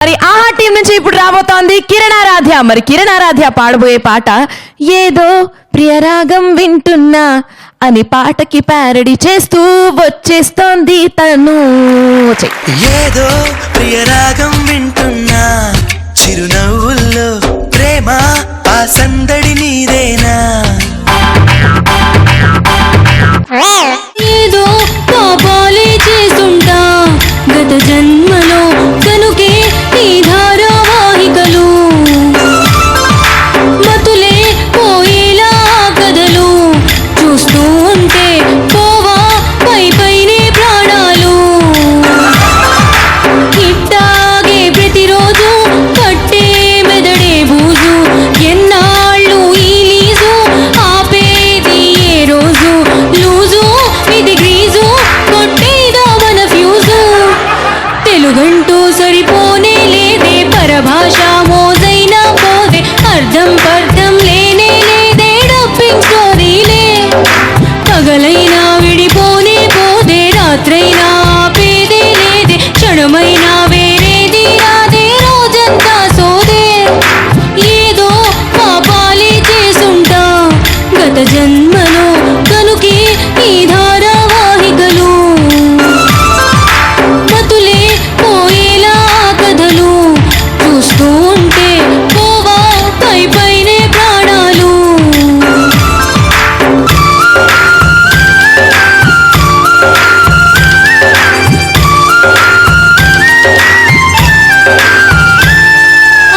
మరి ఆహా టీం నుంచి ఇప్పుడు రాబోతోంది కిరణారాధ్య. మరి కిరణారాధ్య పాడబోయే పాట ఏదో ప్రియరాగం వింటున్నా అని పాటకి ప్యారడీ చేస్తూ వచ్చేస్తోంది తను. ఏదో ప్రియరాగం వింటున్నా చిరునవ్వుల్లో ప్రేమ ఆ సందడి నీదేనా. ఏదో పాపాలే చేస్తుంటా గత జన్మలో కనుకే ఈ ధారావాహికలు మతులే పోయేలా కథలు చూస్తూ ఉంటే పోవా పై పైనే ప్రాణాలు. ఇట్టాగే ప్రతిరోజు పట్టే మెదడే బూజు ఎన్నాళ్ళు ఈ లీజు ఆపేది ఏ రోజు లూజు ఇది గ్రీజు కొట్టేదా మన ఫ్యూజు. తెలుగంటూ సరిపోనే లేదే పరభాష మోజైనా పోదే అర్థం పర్థం లేనే లేదే డబ్బింగ్ స్టోరీలే. పగలైనా విడిపోనే పోదే రాత్రైనా ఆపేదే లేదే క్షణమైనా వేరేది రాదే రోజంతా సోదే. ఏదో పాపాలే చేసుంటా గత జన్మలో కనుకే ఈ ధారావాహికలు మతులే పోయేలా కథలు చూస్తూ ఉంటే పోవా పై పైనే ప్రాణాలు.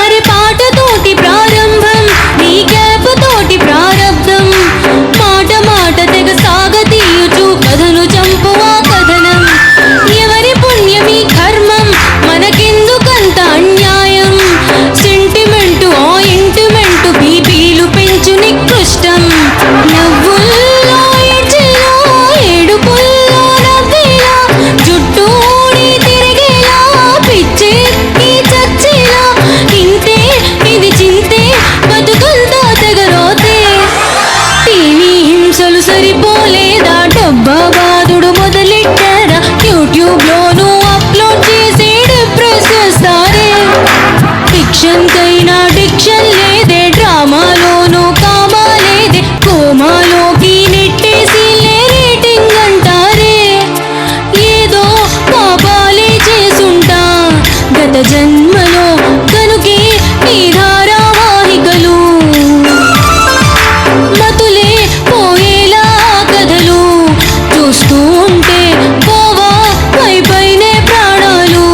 అరే పాటతోటి ప్రారంభం నీ క్యాప్ తోటి ప్రారంభం మాట మాట తెగ సాగతీయుచు కథను చంపువా కథనం. ఎవరి పుణ్యమీ కర్మం మనకెందుకంత అన్యాయం సెంటిమెంటు ఆయింటిమెంటు బీపీలు పెంచు నికృష్టం. నవ్వుల్లో ఏడ్చేలా ఏడుపుల్లో నవ్వేలా జుట్టూడి తిరిగేలా పిచ్చెక్కి చచ్చేలా ఇంతే ఇది చింతే బతుకంతా తెగరోతే. టీవీ హింసలు సరిపోలేదా డబ్బా బాదుడు మొదలెట్టారా యూట్యూబ్ లోను అప్లోడ్ చేసి డిప్రెస్ చేస్తారే. ఫిక్షన్ కైనా డిక్షన్ లేదే డ్రామాలోను కామా లేదే కోమాలోకి నెట్టేసి రేటింగ్ అంటారే. ఏదో పాపాలే చేసుంటా గత జన్మలో కనుకే ఈ ధారావాహికలు మతులే పోయేలా కథలు చూస్తూ ఉంటే పోవా పై పైనే ప్రాణాలు.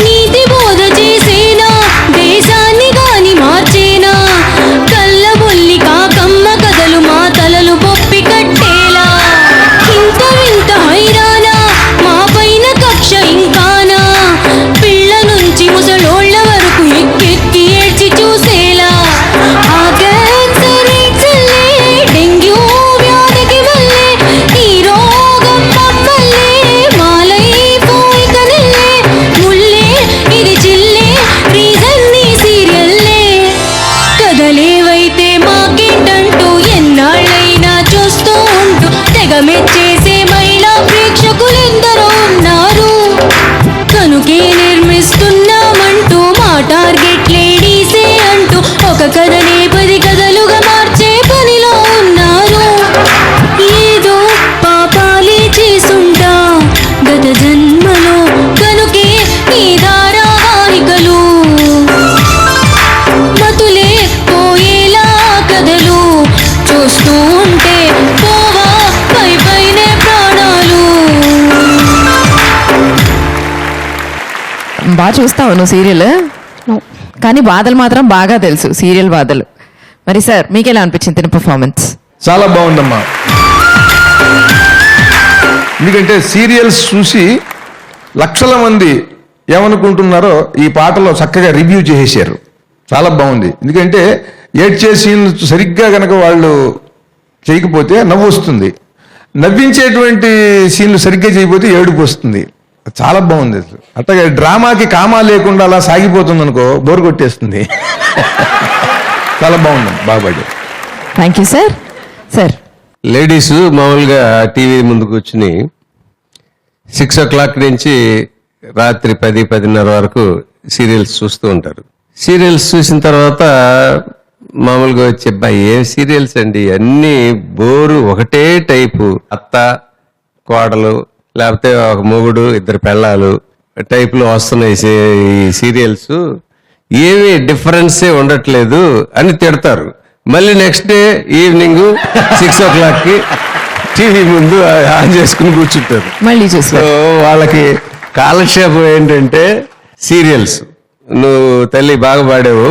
నీతి బోధ చేసేనా దేశాన్ని గాని మార్చేనా కళ్ళబొల్లి కాకమ్మ కథలు మా తలలు బొప్పి కట్టేలా. ఇంత వింత హైరానా మా పైన కక్ష ఇంకానా పిల్ల నుంచి ముసలోళ్ళ వరకు ఎక్కెక్కి ఏడ్చి చూసేలా. ఆ క్యాన్సర్ ఎయిడ్స్లే డెంగ్యూ వ్యాధికి వల్లే ఈ రోగం మమ్మల్నే మా లైఫ్ ఇక నిల్లే ముల్లే ఇది చిల్లే రీజన్ నీ సీరియల్లే. కథలేవైతే మాకేంటంటూ ఎన్నాళ్ళైనా చూస్తూ ఉంటూ తెగ మెచ్చేసే మహిళా ప్రేక్షకులెందరో ఉన్నారు. కనుకే నిర్మిస్తున్నామంటూ మా టార్గెట్ లేడీసే అంటూ ఒక కథనే 10 కథలుగా మార్చే పనిలో ఉన్నారు. ఏదో పాపాలే చేసుంటా గత జన్మలో కనుకే ఈ ధారావాహికలు మతులే పోయేలా కథలు చూస్తూ ఉంటే పోవా పై పైనే ప్రాణాలు. బాగా చూస్తావు నువ్వు సీరియల్, కానీ బాధలు మాత్రం బాగా తెలుసు, సీరియల్ బాధలు. మరి సార్ మీకెలా అనిపించింది తిన పర్ఫార్మెన్స్? చాలా బాగుందమ్మా. ఎందుకంటే సీరియల్స్ చూసి లక్షల మంది ఏమనుకుంటున్నారో ఈ పాటలో చక్కగా రివ్యూ చేసేసారు. చాలా బాగుంది. ఎందుకంటే ఏడ్చే సీన్లు సరిగ్గా కనుక వాళ్ళు చేయకపోతే నవ్వు వస్తుంది, నవ్వించేటువంటి సీన్లు సరిగ్గా చేయకపోతే ఏడుపు వస్తుంది. చాలా బాగుంది అసలు. అట్లాగే డ్రామాకి కామా లేకుండా అలా సాగిపోతుంది అనుకో, బోర్ కొట్టేస్తుంది. చాలా బాగుంది, బాగా పాడారు. Thank you sir. Sir ladies మామూలుగా టీవీ ముందు కూర్చుని 6 o'clock నుంచి రాత్రి 10-10:30 వరకు సీరియల్స్ చూస్తూ ఉంటారు. సీరియల్స్ చూసిన తర్వాత మామూలుగా వచ్చే ఏం సీరియల్స్ అండి అన్నీ బోరు, ఒకటే టైపు, అత్త కోడలు లేకపోతే ఒక మొగుడు ఇద్దరు పెళ్ళాలు టైపులో వస్తున్నాయి ఈ సీరియల్స్, ఏమీ డిఫరెన్సే ఉండట్లేదు అని తిడతారు. మళ్ళీ నెక్స్ట్ డే ఈవినింగ్ 6 o'clockకి టీవీ ముందు ఆన్ చేసుకుని కూర్చుంటారు. మళ్ళీ సో చూస్తారు. వాళ్ళకి కాలక్షేపం ఏంటంటే సీరియల్స్. నువ్వు తల్లి బాగా పాడావు,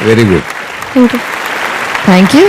వెరీ గుడ్. Thank you.